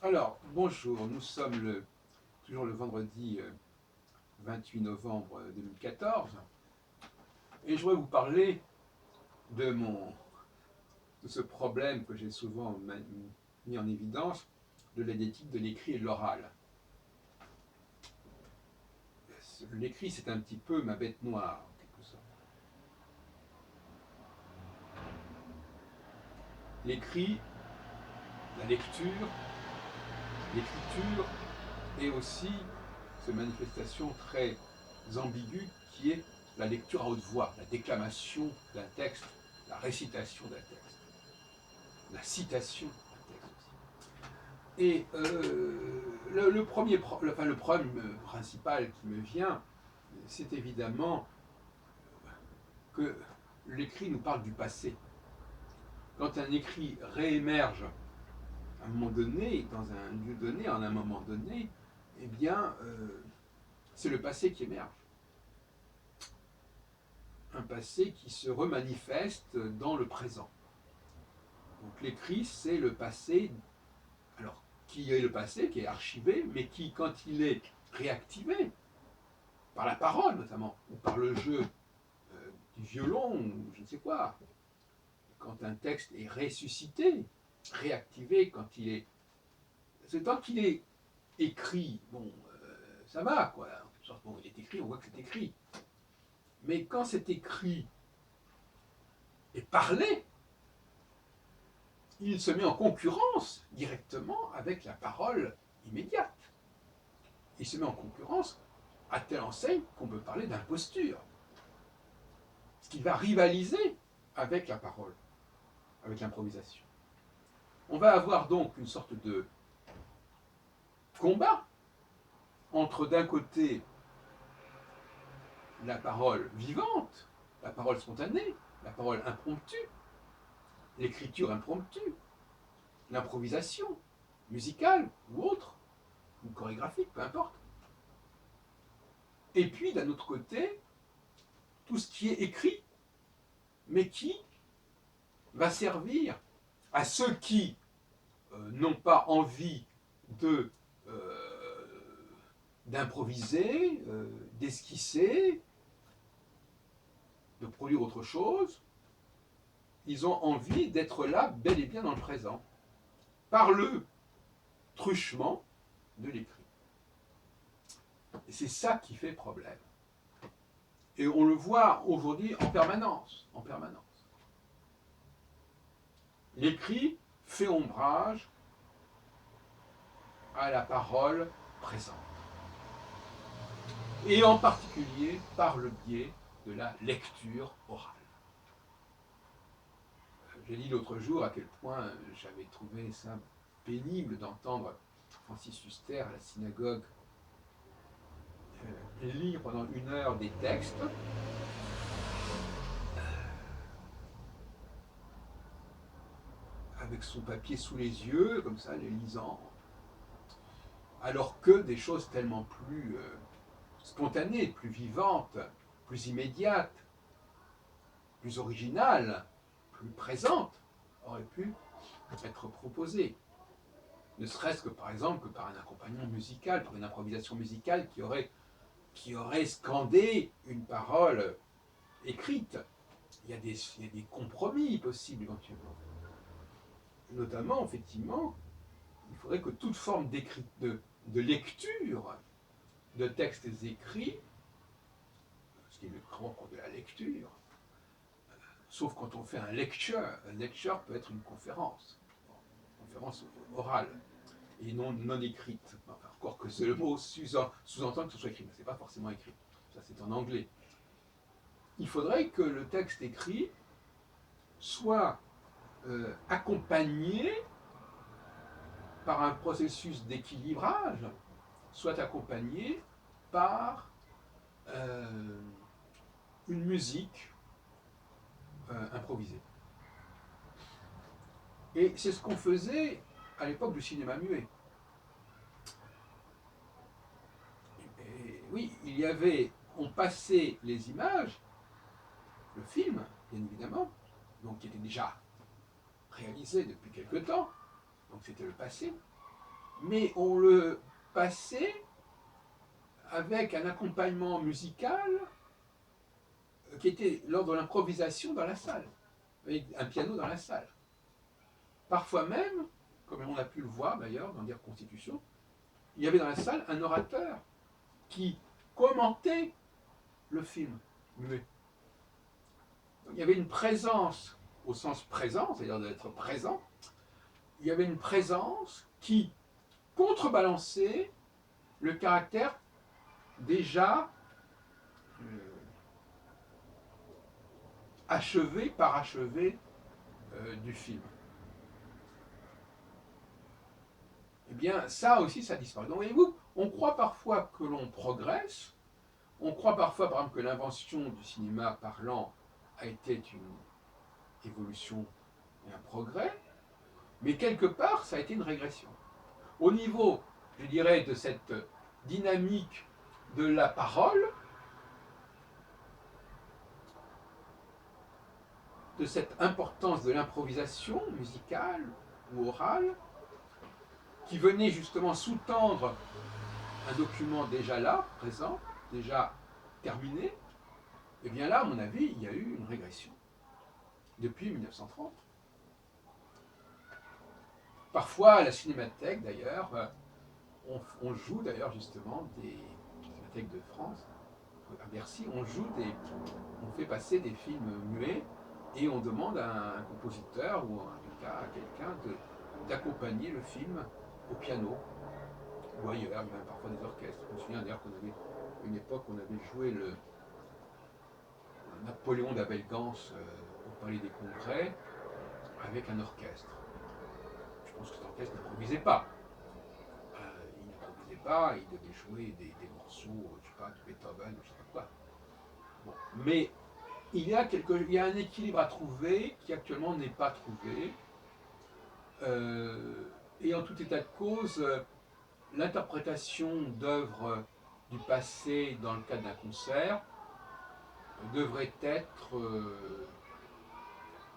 Alors, bonjour, nous sommes toujours le vendredi 28 novembre 2014 et je voudrais vous parler de, de ce problème que j'ai souvent mis en évidence de l'éthique de l'écrit et de l'oral. L'écrit, c'est un petit peu ma bête noire, en quelque sorte. L'écrit, la lecture, l'écriture et aussi cette manifestation très ambiguë qui est la lecture à haute voix, la déclamation d'un texte, la récitation d'un texte, la citation d'un texte aussi. Et le problème principal qui me vient, c'est évidemment que l'écrit nous parle du passé. Quand un écrit réémerge à un moment donné, dans un lieu donné, en un moment donné, eh bien, c'est le passé qui émerge. Un passé qui se remanifeste dans le présent. Donc l'écrit, c'est le passé, alors qui est le passé, qui est archivé, mais qui, quand il est réactivé, par la parole notamment, ou par le jeu du violon, ou je ne sais quoi, quand un texte est ressuscité, réactivé, quand il est... C'est tant qu'il est écrit, bon, ça va, quoi. En quelque sorte, bon, il est écrit, on voit que c'est écrit. Mais quand c'est écrit et parlé, il se met en concurrence directement avec la parole immédiate. Il se met en concurrence à telle enseigne qu'on peut parler d'imposture. Ce qui va rivaliser avec la parole, avec l'improvisation. On va avoir donc une sorte de combat entre d'un côté la parole vivante, la parole spontanée, la parole impromptue, l'écriture impromptue, l'improvisation musicale ou autre, ou chorégraphique, peu importe. Et puis d'un autre côté, tout ce qui est écrit, mais qui va servir à ceux qui n'ont pas envie de d'improviser, d'esquisser, de produire autre chose. Ils ont envie d'être là, bel et bien dans le présent, par le truchement de l'écrit. Et c'est ça qui fait problème. Et on le voit aujourd'hui en permanence, en permanence. L'écrit fait ombrage à la parole présente. Et en particulier par le biais de la lecture orale. J'ai dit l'autre jour à quel point j'avais trouvé ça pénible d'entendre Francis Huster à la synagogue lire pendant 1 heure des textes avec son papier sous les yeux, comme ça, les lisant, alors que des choses tellement plus spontanées, plus vivantes, plus immédiates, plus originales, plus présentes, auraient pu être proposées. Ne serait-ce que par exemple que par un accompagnement musical, par une improvisation musicale qui aurait scandé une parole écrite. Il y a des compromis possibles éventuellement. Notamment, effectivement, il faudrait que toute forme de lecture de textes écrits, ce qui est le propre de la lecture, sauf quand on fait un lecture peut être une conférence orale, et non écrite. Enfin, encore que le mot sous-entend que ce soit écrit, mais ce n'est pas forcément écrit. Ça, c'est en anglais. Il faudrait que le texte écrit soit accompagné par un processus d'équilibrage, soit accompagné par une musique improvisée. Et c'est ce qu'on faisait à l'époque du cinéma muet. Et oui, on passait les images, le film, bien évidemment, donc qui était déjà réalisé depuis quelque temps, donc c'était le passé, mais on le passait avec un accompagnement musical qui était lors de l'improvisation dans la salle, avec un piano dans la salle. Parfois même, comme on a pu le voir d'ailleurs dans Dire Constitution, il y avait dans la salle un orateur qui commentait le film muet. Donc, il y avait une présence au sens présent, c'est-à-dire d'être présent, il y avait une présence qui contrebalançait le caractère déjà achevé, parachevé du film. Eh bien, ça aussi, ça disparaît. Donc, voyez-vous, on croit parfois que l'on progresse, on croit parfois, par exemple, que l'invention du cinéma parlant a été une évolution et un progrès, mais quelque part, ça a été une régression. Au niveau, je dirais, de cette dynamique de la parole, de cette importance de l'improvisation musicale ou orale, qui venait justement sous-tendre un document déjà là, présent, déjà terminé, et bien là, à mon avis, il y a eu une régression depuis 1930. Parfois, à la Cinémathèque, d'ailleurs, on joue d'ailleurs justement des Cinémathèques de France, à Bercy, on fait passer des films muets et on demande à un compositeur ou en tout cas à quelqu'un d'accompagner le film au piano ou ailleurs, même parfois des orchestres. Je me souviens d'ailleurs qu'on avait une époque, on avait joué le Napoléon d'Abel Gance au Palais des Congrès avec un orchestre. Je pense que cet orchestre n'improvisait pas. Il n'improvisait pas, il devait jouer des morceaux, je sais pas, de Beethoven, je sais pas quoi. Bon. Mais il y a un équilibre à trouver qui actuellement n'est pas trouvé. Et en tout état de cause, l'interprétation d'œuvres du passé dans le cadre d'un concert devrait être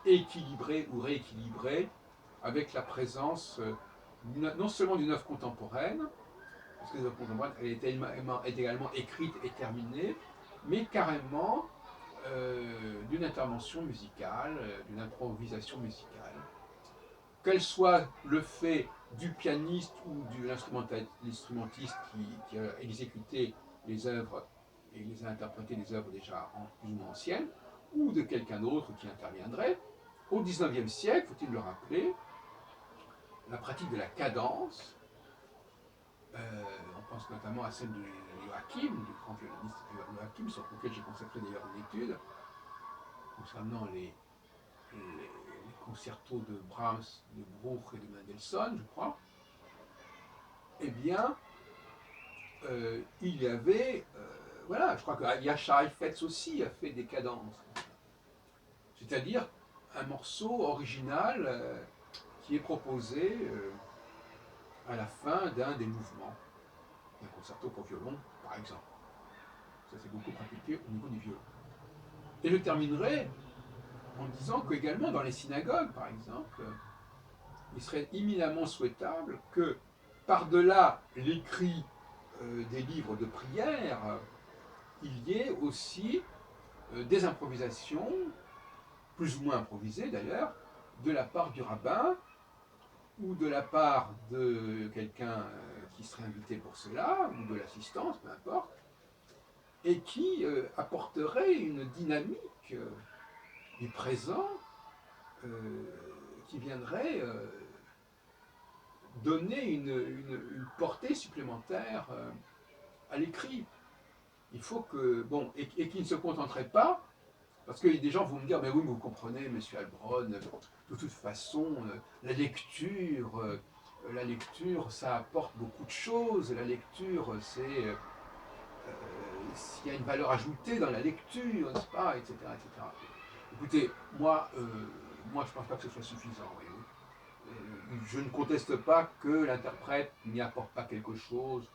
équilibrée ou rééquilibrée avec la présence non seulement d'une œuvre contemporaine, parce que l'œuvre contemporaine elle est également écrite et terminée, mais carrément d'une intervention musicale, d'une improvisation musicale. Qu'elle soit le fait du pianiste ou de l'instrumentiste qui a exécuté les œuvres et les a interprétées des œuvres déjà plus ou moins anciennes, ou de quelqu'un d'autre qui interviendrait. Au XIXe siècle, faut-il le rappeler, la pratique de la cadence, on pense notamment à celle de Joachim, du grand violoniste Joachim, sur lequel j'ai consacré d'ailleurs une étude, concernant les concertos de Brahms, de Bruch et de Mendelssohn, je crois, eh bien, il y avait, voilà, je crois que Yasha Heifetz aussi a fait des cadences. C'est-à-dire un morceau original qui est proposé à la fin d'un des mouvements d'un concerto pour violon, par exemple. Ça, c'est beaucoup pratiqué au niveau du violon. Et je terminerai en disant qu'également dans les synagogues, par exemple, il serait éminemment souhaitable que, par-delà l'écrit des livres de prière, il y ait aussi des improvisations, plus ou moins improvisées d'ailleurs, de la part du rabbin ou de la part de quelqu'un qui serait invité pour cela, ou de l'assistance, peu importe, et qui apporterait une dynamique du présent qui viendrait donner une portée supplémentaire à l'écrit. Il faut que, bon, et qui ne se contenterait pas, parce que des gens vont me dire, mais oui, mais vous comprenez, monsieur Albron, de toute façon, la lecture, ça apporte beaucoup de choses. La lecture, s'il y a une valeur ajoutée dans la lecture, n'est-ce pas, etc., etc. Écoutez, moi, je ne pense pas que ce soit suffisant. Je ne conteste pas que l'interprète n'y apporte pas quelque chose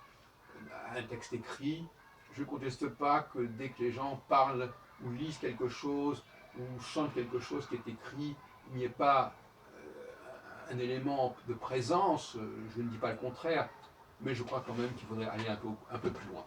à un texte écrit. Je ne conteste pas que dès que les gens parlent ou lisent quelque chose ou chantent quelque chose qui est écrit, il n'y ait pas un élément de présence, je ne dis pas le contraire, mais je crois quand même qu'il faudrait aller un peu plus loin.